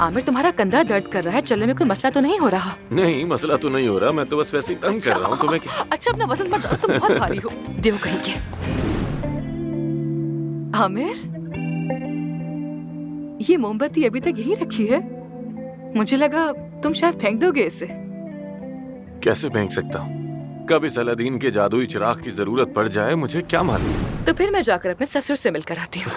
आमिर, तुम्हारा कंधा दर्द कर रहा है, चलने में कोई मसला तो नहीं हो रहा? नहीं, मसला तो नहीं हो रहा, मैं तो बस वैसे ही तंग कर रहा हूँ। तुम्हें क्या? अच्छा, अपना वजन मत बढ़ाओ, तुम बहुत भारी हो। देव कहीं के। आमिर, ये मोमबत्ती अभी तक यहीं रखी है? मुझे लगा तुम शायद फेंक दोगे इसे। कैसे फेंक सकता हूँ? कब इस अलादीन के जादुई चिराग की जरूरत पड़ जाए मुझे क्या मालूम। तो फिर मैं जाकर अपने ससुर से मिलकर आती हूँ।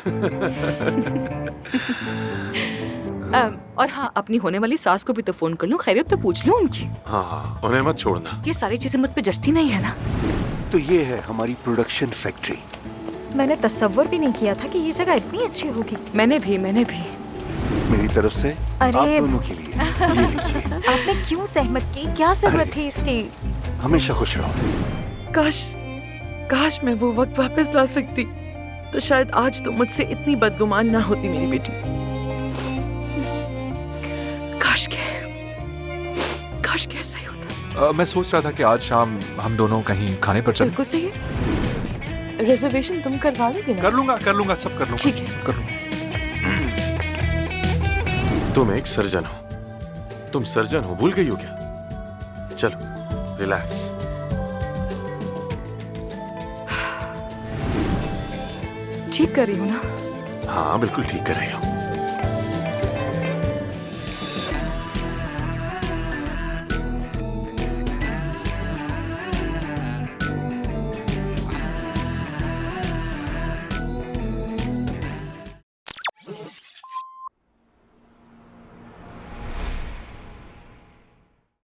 और हाँ, अपनी होने वाली सास को भी तो फोन कर लूं, खैरियत तो पूछ लूं उनकी। हाँ, उन्हें मत छोड़ना। ये सारी चीजें मुझ पे जचती नहीं है ना। तो ये है हमारी प्रोडक्शन फैक्ट्री। मैंने तस्वुर भी नहीं किया था कि ये जगह इतनी अच्छी होगी। मैंने भी। मेरी तरफ से अरे आप दोनों के लिए ये लीजिए। आपने क्यों सहमत की? क्या जरूरत थी इसकी? हमेशा खुश रहो। काश मैं वो वक्त वापस ला सकती, तो शायद आज तो मुझसे इतनी बदगुमान ना होती मेरी बेटी। काश के ऐसा ही होता। मैं सोच रहा था कि आज शाम हम दोनों कहीं खाने पर चलें। बिल्कुल सही है। रिजर्वेशन तुम करवा लोगे ना? कर लूंगा, सब कर लूंगा। ठीक है। कर लूंगा। तुम एक सर्जन हो। तुम सर्जन हो, भूल गई हो क्या? चलो, रिलैक्स। ठीक कर रही हूँ ना? हाँ, बिल्कुल ठीक कर रही हो।